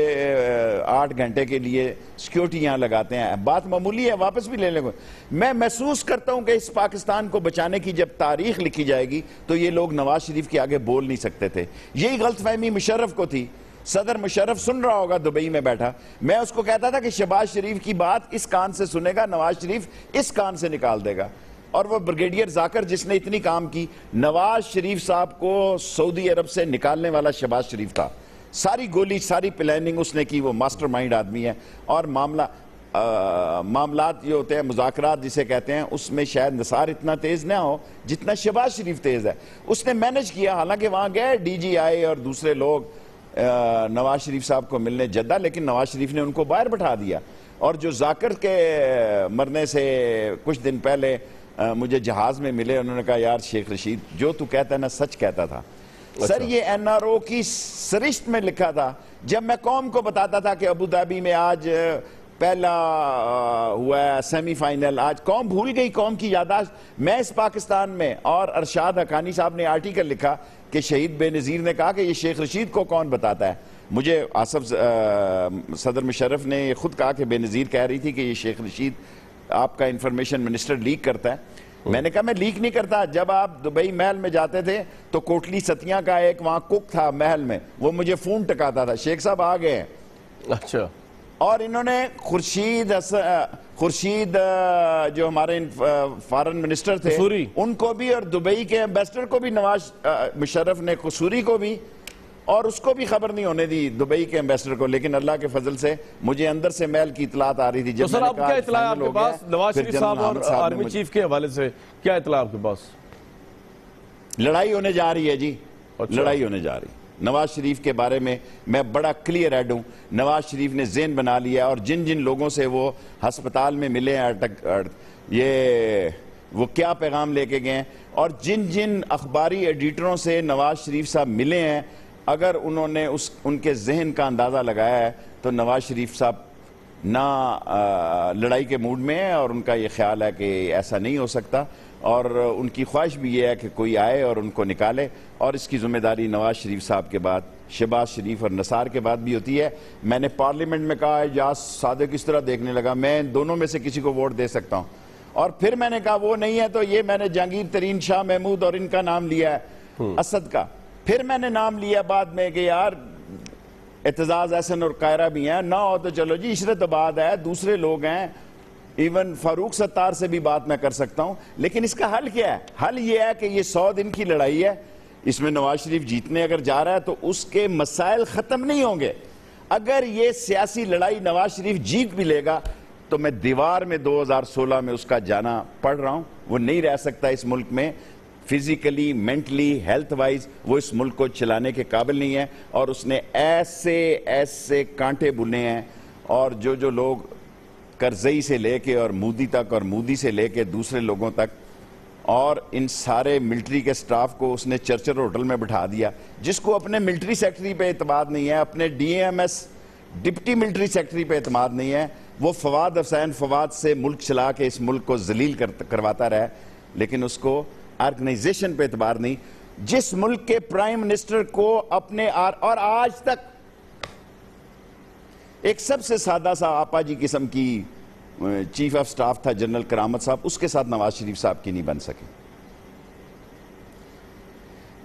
8 घंटे के लिए सिक्योरिटी यहाँ लगाते हैं, बात मामूली है, वापस भी ले लेंगे। मैं महसूस करता हूँ कि इस पाकिस्तान को बचाने की जब तारीख लिखी जाएगी तो ये लोग नवाज शरीफ के आगे बोल नहीं सकते थे। यही गलतफहमी मुशर्रफ को थी। सदर मुशर्रफ सुन रहा होगा दुबई में बैठा, मैं उसको कहता था कि शहबाज शरीफ की बात इस कान से सुनेगा, नवाज शरीफ इस कान से निकाल देगा। और वो ब्रिगेडियर जाकर जिसने इतनी काम की, नवाज शरीफ साहब को सऊदी अरब से निकालने वाला शहबाज शरीफ था। सारी गोली, सारी प्लानिंग उसने की, वो मास्टरमाइंड आदमी है। और मामलात जो होते हैं, मुज़ाकरात जिसे कहते हैं, उसमें शायद निसार इतना तेज ना हो जितना शहबाज शरीफ तेज है। उसने मैनेज किया, हालांकि वहां गए DGI और दूसरे लोग नवाज शरीफ साहब को मिलने जद्दा, लेकिन नवाज शरीफ ने उनको बाहर बैठा दिया। और जो जाकर के मरने से कुछ दिन पहले मुझे जहाज में मिले, उन्होंने कहा यार शेख रशीद, जो तू कहता है ना सच कहता था। अच्छा। सर, ये NRO की सरिश्त में लिखा था। जब मैं कौम को बताता था कि अबू धाबी में आज पहला हुआ है सेमीफाइनल, आज कौम भूल गई, कौम की यादाश्त। मैं इस पाकिस्तान में, और अरशाद हकानी साहब ने आर्टिकल लिखा कि शहीद बेनज़ीर ने कहा कि ये शेख रशीद को कौन बताता है। मुझे आसफ सदर मुशर्रफ ने ये खुद कहा कि बेनज़ीर कह रही थी कि ये शेख रशीद आपका इंफॉर्मेशन मिनिस्टर लीक करता है। मैंने कहा मैं लीक नहीं करता। जब आप दुबई महल में जाते थे तो कोटली सतिया का एक वहां कुक था महल में, वो मुझे फोन टकाता था, शेख साहब आ गए। अच्छा। और इन्होंने खुर्शीद जो हमारे फॉरेन मिनिस्टर थे उनको भी, और दुबई के एम्बेसडर को भी, नवाज मुशर्रफ ने कसूरी को भी, और उसको भी खबर नहीं होने दी दुबई के एम्बेसडर को। लेकिन अल्लाह के फजल से मुझे अंदर से महल की इतलात आ रही थी। जब सर, क्या इतला है आपके पास नवाज शरीफ साहब और आर्मी चीफ के हवाले से? क्या इतला आपके पास? लड़ाई होने जा रही है जी। अच्छा। लड़ाई होने जा रही। नवाज शरीफ के बारे में मैं बड़ा क्लियर हेड हूं। नवाज शरीफ ने ज़हन बना लिया, और जिन जिन लोगों से वो अस्पताल में मिले हैं, ये वो क्या पैगाम लेके गए, और जिन जिन अखबारी एडिटरों से नवाज शरीफ साहब मिले हैं, अगर उन्होंने उनके जहन का अंदाज़ा लगाया है तो नवाज शरीफ साहब ना लड़ाई के मूड में है, और उनका ये ख्याल है कि ऐसा नहीं हो सकता, और उनकी ख्वाहिश भी ये है कि कोई आए और उनको निकाले। और इसकी जिम्मेदारी नवाज शरीफ साहब के बाद शहबाज शरीफ और निसार के बाद भी होती है। मैंने पार्लियामेंट में कहा है, या सादे किस तरह देखने लगा, मैं दोनों में से किसी को वोट दे सकता हूं। और फिर मैंने कहा वो नहीं है तो ये मैंने जहांगीर तरीन, शाह महमूद और इनका नाम लिया है, असद का। फिर मैंने नाम लिया बाद में कि यार एतजाज एहसन और कायरा भी हैं, ना हो तो चलो जी इशरत आबाद है, दूसरे लोग हैं, इवन फारूक सत्तार से भी बात मैं कर सकता हूं। लेकिन इसका हल क्या है? हल यह है कि ये 100 दिन की लड़ाई है, इसमें नवाज शरीफ जीतने अगर जा रहा है तो उसके मसाइल खत्म नहीं होंगे। अगर ये सियासी लड़ाई नवाज शरीफ जीत भी लेगा तो मैं दीवार में 2016 में उसका जाना पढ़ रहा हूं। वो नहीं रह सकता इस मुल्क में, फिजिकली, मेंटली, हेल्थ वाइज वो इस मुल्क को चलाने के काबिल नहीं है। और उसने ऐसे ऐसे कांटे बुने हैं, और जो लोग करजई से लेके और मोदी तक, और मोदी से लेके दूसरे लोगों तक, और इन सारे मिलिट्री के स्टाफ को उसने चर्चिल होटल में बिठा दिया। जिसको अपने मिलिट्री सेक्रेटरी पे इतबार नहीं है, अपने डिप्टी मिलिट्री सेक्रेटरी पे एतमाद नहीं है। वो फवाद हुसैन फवाद से मुल्क चला के इस मुल्क को जलील करवाता रहा, लेकिन उसको ऑर्गेनाइजेशन पे एतबार नहीं। जिस मुल्क के प्राइम मिनिस्टर को अपने और आज तक एक सबसे सादा सा आपा जी किस्म की चीफ ऑफ स्टाफ था जनरल करामत साहब, उसके साथ नवाज शरीफ साहब की नहीं बन सके।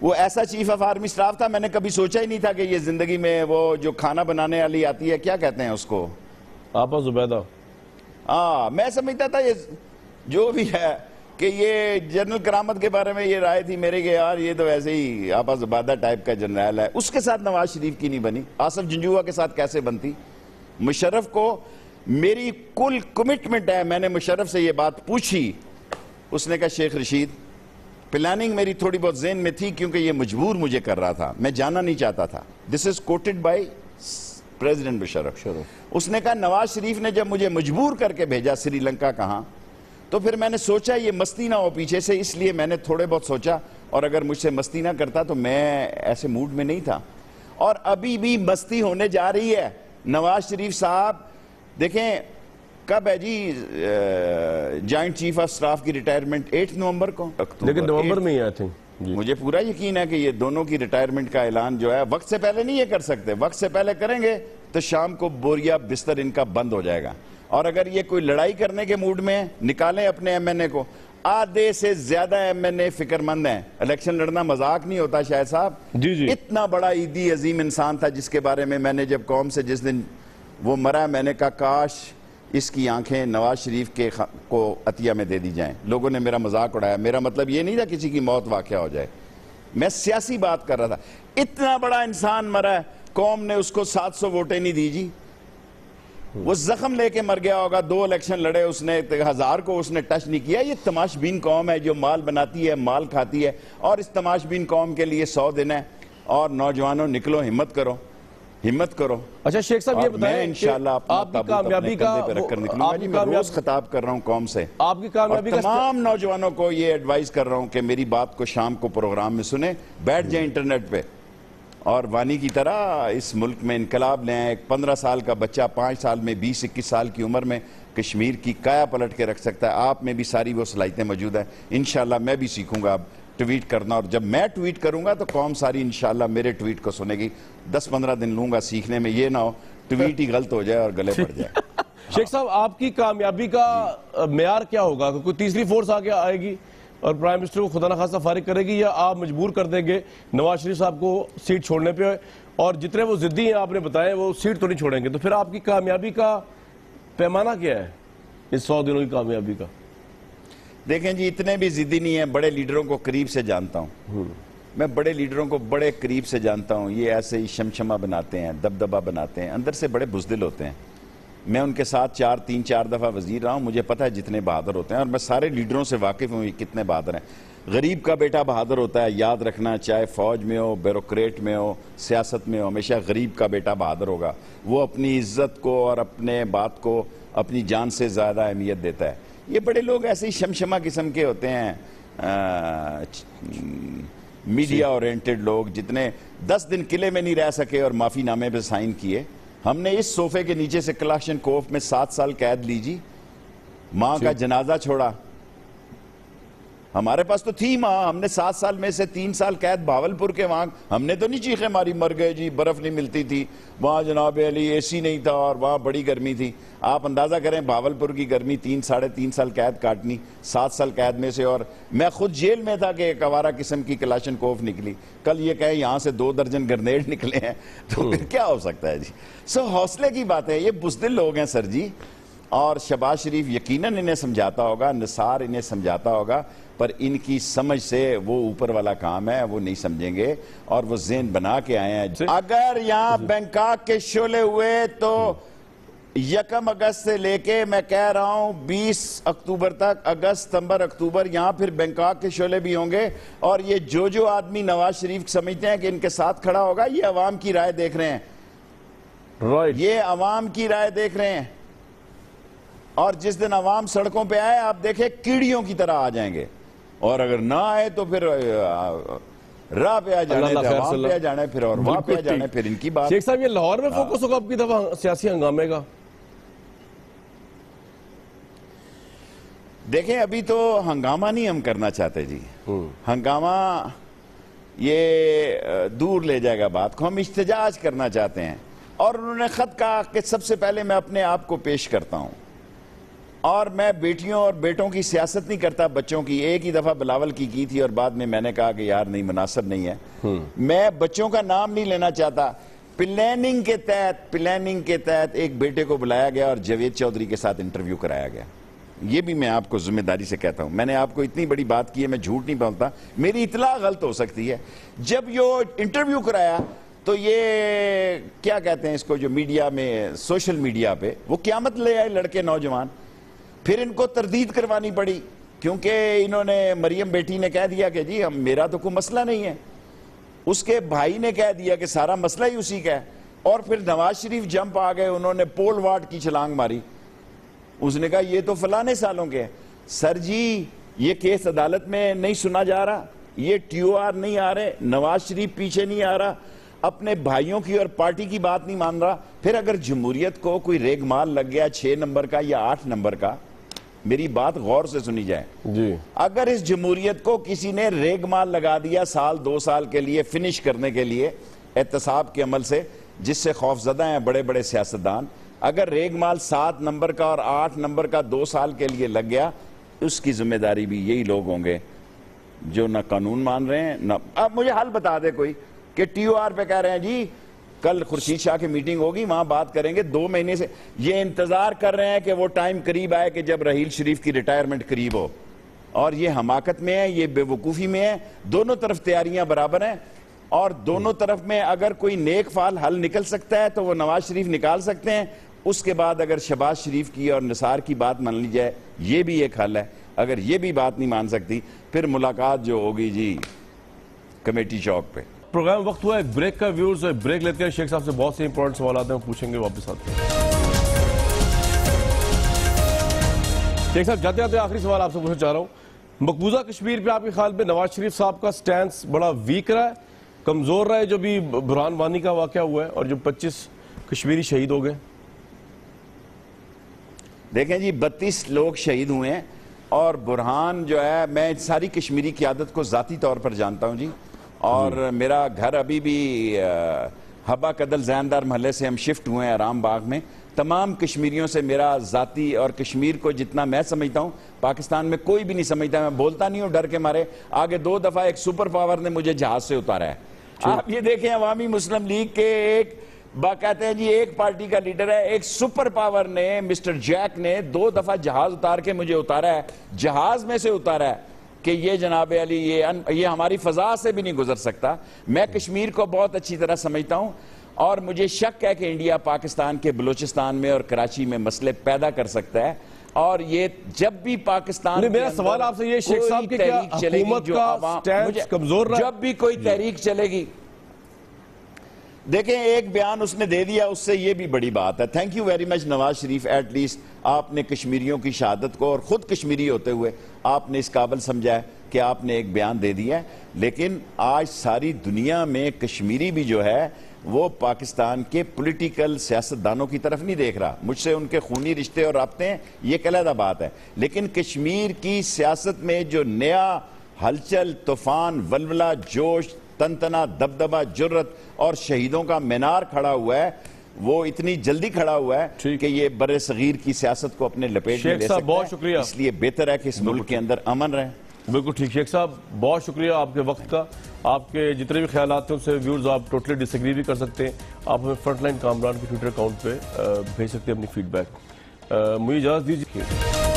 वो ऐसा चीफ ऑफ आर्मी स्टाफ था, मैंने कभी सोचा ही नहीं था कि ये जिंदगी में वो जो खाना बनाने वाली आती है, क्या कहते हैं उसको, आपा जुबैदा। हाँ, मैं समझता था ये जो भी है कि ये जनरल करामत के बारे में ये राय थी मेरे कि यार ये तो वैसे ही आपा जुबैदा टाइप का जनरल है। उसके साथ नवाज शरीफ की नहीं बनी। आसिफ जंजुआ के साथ कैसे बनती? मुशर्रफ को मेरी कुल कमिटमेंट है, मैंने मुशर्रफ से ये बात पूछी, उसने कहा शेख रशीद, प्लानिंग मेरी थोड़ी बहुत ज़हन में थी क्योंकि ये मजबूर मुझे कर रहा था, मैं जाना नहीं चाहता था। This is coated by president Musharraf. उसने कहा नवाज शरीफ ने जब मुझे मजबूर करके भेजा श्रीलंका कहाँ, तो फिर मैंने सोचा ये मस्ती ना हो पीछे से, इसलिए मैंने थोड़े बहुत सोचा, और अगर मुझसे मस्ती ना करता तो मैं ऐसे मूड में नहीं था। और अभी भी मस्ती होने जा रही है। नवाज शरीफ साहब देखें कब है जी जॉइंट चीफ ऑफ स्टाफ की रिटायरमेंट 8 नवंबर को, लेकिन नवंबर में ही आई थिंक। मुझे पूरा यकीन है कि ये दोनों की रिटायरमेंट का ऐलान जो है वक्त से पहले नहीं ये कर सकते। वक्त से पहले करेंगे तो शाम को बोरिया बिस्तर इनका बंद हो जाएगा। और अगर ये कोई लड़ाई करने के मूड में निकालें अपने एमएनए को, आधे से ज्यादा एमएनए फिक्रमंद हैं। इलेक्शन लड़ना मजाक नहीं होता शायद साहब। जी जी। इतना बड़ा ईदी अजीम इंसान था जिसके बारे में मैंने जब कौम से जिस दिन वो मरा, मैंने कहा काश इसकी आंखें नवाज शरीफ के को अतिया में दे दी जाएं। लोगों ने मेरा मजाक उड़ाया। मेरा मतलब ये नहीं था किसी की मौत वाक़या हो जाए, मैं सियासी बात कर रहा था। इतना बड़ा इंसान मरा है, कौम ने उसको 700 वोटें नहीं दी जी। वो जख्म लेके मर गया होगा। 2 इलेक्शन लड़े उसने, 1000 को उसने टच नहीं किया। ये तमाशबीन कौम है जो माल बनाती है, माल खाती है, और इस तमाशबीन कौम के लिए 100 दिन है। और नौजवानों निकलो, हिम्मत करो, हिम्मत करो। अच्छा शेख साहब ये बताएं, इंशाल्लाह आपकी कामयाबी का रोज खिताब कर रहा हूं कौम से, आपकी कामयाबी का तमाम नौजवानों को ये एडवाइस कर रहा हूं कि मेरी बात को शाम को प्रोग्राम में सुने, बैठ जाए इंटरनेट पे और वानी की तरह इस मुल्क में इनकलाब ले आए। एक 15 साल का बच्चा 5 साल में 20-21 साल की उम्र में कश्मीर की काया पलट के रख सकता है। आप में भी सारी वो सलाहियतें मौजूद हैं। इंशाल्लाह मैं भी सीखूंगा अब ट्वीट करना, और जब मैं ट्वीट करूंगा तो कौम सारी इंशाल्लाह मेरे ट्वीट को सुनेगी। 10-15 दिन लूंगा सीखने में, ये ना हो ट्वीट ही गलत हो जाए और गले पड़ जाए। शेख साहब आपकी कामयाबी का मेयार क्या होगा? कोई तीसरी फोर्स आगे आएगी और प्राइम मिनिस्टर को खुदा न खास्ता फारिग करेगी, या आप मजबूर कर देंगे नवाज शरीफ साहब को सीट छोड़ने पे? और जितने वो जिद्दी हैं आपने बताया, वो सीट तो नहीं छोड़ेंगे, तो फिर आपकी कामयाबी का पैमाना क्या है इस 100 दिनों की कामयाबी का? देखें जी, इतने भी जिद्दी नहीं है। बड़े लीडरों को करीब से जानता हूं मैं, बड़े लीडरों को बड़े करीब से जानता हूं। ये ऐसे ही शमशमा बनाते हैं, दबदबा बनाते हैं, अंदर से बड़े बुज़दिल होते हैं। मैं उनके साथ 3-4 दफ़ा वजीर रहा हूं, मुझे पता है जितने बहादुर होते हैं, और मैं सारे लीडरों से वाकिफ़ हूँ कितने बहादुर हैं। गरीब का बेटा बहादुर होता है, याद रखना, चाहे फौज में हो, ब्यूरोक्रेट में हो, सियासत में हो, हमेशा गरीब का बेटा बहादुर होगा। वो अपनी इज्जत को और अपने बात को अपनी जान से ज़्यादा अहमियत देता है। ये बड़े लोग ऐसे ही शमशमा किस्म के होते हैं, मीडिया ओरिएंटेड लोग, जितने 10 दिन किले में नहीं रह सके और माफी नामे पे साइन किए। हमने इस सोफे के नीचे से कलाशनकोफ में 7 साल कैद लीजी, माँ का जनाजा छोड़ा। हमारे पास तो थी माँ, हमने 7 साल में से 3 साल कैद भावलपुर के, वहां हमने तो नहीं चीखें मारी मर गए जी, बर्फ नहीं मिलती थी वहां, जनाब अली एसी नहीं था और वहां बड़ी गर्मी थी। आप अंदाजा करें भावलपुर की गर्मी, 3-3.5 साल कैद काटनी 7 साल कैद में से। और मैं खुद जेल में था कि एक आवारा किस्म की कलाशनकोफ निकली। कल ये कहे यहां से 2 दर्जन ग्रेनेड निकले हैं, तो फिर क्या हो सकता है जी। सो हौसले की बात है। ये बुज़दिल लोग हैं सर जी, और शहबाज शरीफ यकीनन इन्हें समझाता होगा, निसार इन्हें समझाता होगा, पर इनकी समझ से वो ऊपर वाला काम है, वो नहीं समझेंगे और वो ज़हन बना के आए हैं। अगर यहाँ बैंकॉक के शोले हुए तो 1 अगस्त से लेके मैं कह रहा हूं 20 अक्टूबर तक, अगस्त, सितंबर, अक्टूबर, यहां फिर बैंकॉक के शोले भी होंगे। और ये जो आदमी नवाज शरीफ समझते हैं कि इनके साथ खड़ा होगा, ये अवाम की राय देख रहे हैं। राइट, ये अवाम की राय देख रहे हैं। और जिस दिन अवाम सड़कों पे आए, आप देखें कीड़ियों की तरह आ जाएंगे। और अगर ना आए तो फिर राह पे आ जाने, अल्लाह खैर वहां पे आ जाने, फिर और वहां पे आ जाने, फिर इनकी बात। शेख साहब, ये लाहौर में फोकस होगा आपकी दफा सियासी हंगामे का? देखें, अभी तो हंगामा नहीं हम करना चाहते जी। हंगामा ये दूर ले जाएगा बात को। हम इख्तिजाज करना चाहते हैं। और उन्होंने खत कहा कि सबसे पहले मैं अपने आप को पेश करता हूं, और मैं बेटियों और बेटों की सियासत नहीं करता, बच्चों की। एक ही दफा बिलावल की थी और बाद में मैंने कहा कि यार नहीं, मुनासिब नहीं है। मैं बच्चों का नाम नहीं लेना चाहता। प्लानिंग के तहत एक बेटे को बुलाया गया और जावेद चौधरी के साथ इंटरव्यू कराया गया। ये भी मैं आपको जिम्मेदारी से कहता हूं। मैंने आपको इतनी बड़ी बात की है, मैं झूठ नहीं बोलता, मेरी इतला गलत हो सकती है। जब यो इंटरव्यू कराया तो ये क्या कहते हैं इसको, जो मीडिया में, सोशल मीडिया पे वो क़यामत ले आए लड़के नौजवान। फिर इनको तरदीद करवानी पड़ी, क्योंकि इन्होंने, मरियम बेटी ने कह दिया कि जी मेरा तो कोई मसला नहीं है। उसके भाई ने कह दिया कि सारा मसला ही उसी का है। और फिर नवाज शरीफ जंप आ गए, उन्होंने पोल वार्ड की छलांग मारी। उसने कहा ये तो फलाने सालों के हैं। सर जी, ये केस अदालत में नहीं सुना जा रहा, ये TOR नहीं आ रहे, नवाज शरीफ पीछे नहीं आ रहा, अपने भाइयों की और पार्टी की बात नहीं मान रहा। फिर अगर जमहूरियत को कोई रेगमाल लग गया 6 नंबर का या 8 नंबर का, मेरी बात गौर से सुनी जाए जी, अगर इस जमहूरियत को किसी ने रेगमाल लगा दिया साल 2 साल के लिए फिनिश करने के लिए एहतसाब के अमल से, जिससे खौफजदा हैं बड़े बड़े सियासतदान, अगर रेगमाल 7 नंबर का और 8 नंबर का 2 साल के लिए लग गया, उसकी जिम्मेदारी भी यही लोग होंगे जो ना कानून मान रहे हैं ना। अब मुझे हाल बता दे कोई कि TOR पे कह रहे हैं जी कल खुर्शीद शाह की मीटिंग होगी, वहां बात करेंगे। 2 महीने से ये इंतजार कर रहे हैं कि वो टाइम करीब आए कि जब रहील शरीफ की रिटायरमेंट करीब हो। और ये हमाकत में है, ये बेवकूफ़ी में है। दोनों तरफ तैयारियां बराबर हैं, और दोनों तरफ में अगर कोई नेक फाल हल निकल सकता है तो वो नवाज शरीफ निकाल सकते हैं। उसके बाद अगर शहबाज शरीफ की और निसार की बात मान ली जाए, ये भी एक हल है। अगर ये भी बात नहीं मान सकती, फिर मुलाकात जो होगी जी कमेटी चौक पे। प्रोग्राम वक्त हुआ एक ब्रेक का। व्यूअर्स, ब्रेक लेते हैं। शेख साहब से बहुत से इंपॉर्टेंट सवाल आते हैं, पूछेंगे वापस आते हैं। शेख साहब, जाते जाते आखिरी सवाल आपसे पूछना चाह रहा हूं, मकबूजा कश्मीर पे आपके ख्याल में नवाज शरीफ साहब का स्टैंस बड़ा वीक रहा है, कमजोर रहा है, जो भी बुरहान वानी का वाकया हुआ है और जो 25 कश्मीरी शहीद हो गए? देखें जी, 32 लोग शहीद हुए हैं, और बुरहान जो है, मैं सारी कश्मीरी क़यादत को ज़ाती तौर पर जानता हूं जी। और मेरा घर अभी भी हबा कदल जैनदार महल्ले से हम शिफ्ट हुए हैं आराम बाग में। तमाम कश्मीरियों से मेरा ज़ाती, और कश्मीर को जितना मैं समझता हूं पाकिस्तान में कोई भी नहीं समझता। मैं बोलता नहीं हूं डर के मारे। आगे 2 दफ़ा एक सुपर पावर ने मुझे जहाज से उतारा है। आप ये देखें, अवामी मुस्लिम लीग के एक कहते हैं जी, एक पार्टी का लीडर है, एक सुपर पावर ने, मिस्टर जैक ने 2 दफा जहाज उतार के मुझे उतारा है, जहाज में से उतारा है कि ये जनाब अली, ये हमारी फजा से भी नहीं गुजर सकता। मैं कश्मीर को बहुत अच्छी तरह समझता हूं, और मुझे शक है कि इंडिया पाकिस्तान के बलूचिस्तान में और कराची में मसले पैदा कर सकता है। और ये जब भी पाकिस्तान, मेरा सवाल आपसे ये, शेख साहब, की क्या हुकूमत का स्टैंस कमजोर रहा है? जब भी कोई तहरीक चलेगी, देखें एक बयान उसने दे दिया, उससे ये भी बड़ी बात है। Thank you very much Nawaz Sharif, at least आपने कश्मीरियों की शहादत को, और खुद कश्मीरी होते हुए आपने इस काबिल समझा है कि आपने एक बयान दे दिया है। लेकिन आज सारी दुनिया में कश्मीरी भी जो है वो पाकिस्तान के पॉलिटिकल सियासतदानों की तरफ नहीं देख रहा। मुझसे उनके खूनी रिश्ते और राब्ते हैं, ये एक अलग बात है। लेकिन कश्मीर की सियासत में जो नया हलचल, तूफान, वलवला, जोश, तनतना, दबदबा, जुर्रत और शहीदों का मीनार खड़ा हुआ है, वो इतनी जल्दी खड़ा हुआ है कि ये बड़े सगीर की सियासत को अपने लपेट में ले सकता है। बहुत शुक्रिया। इसलिए बेहतर है कि इस मुल्क के अंदर अमन रहे। बिल्कुल ठीक। शेख साहब, बहुत शुक्रिया आपके वक्त का। आपके जितने भी ख्याल आते हैं उससे व्यूअर्स आप टोटली डिसएग्री भी कर सकते हैं। आप हमें फ्रंटलाइन कामरान के ट्विटर अकाउंट पे भेज सकते हैं अपनी फीडबैक। मुझे इजाज़त दीजिए।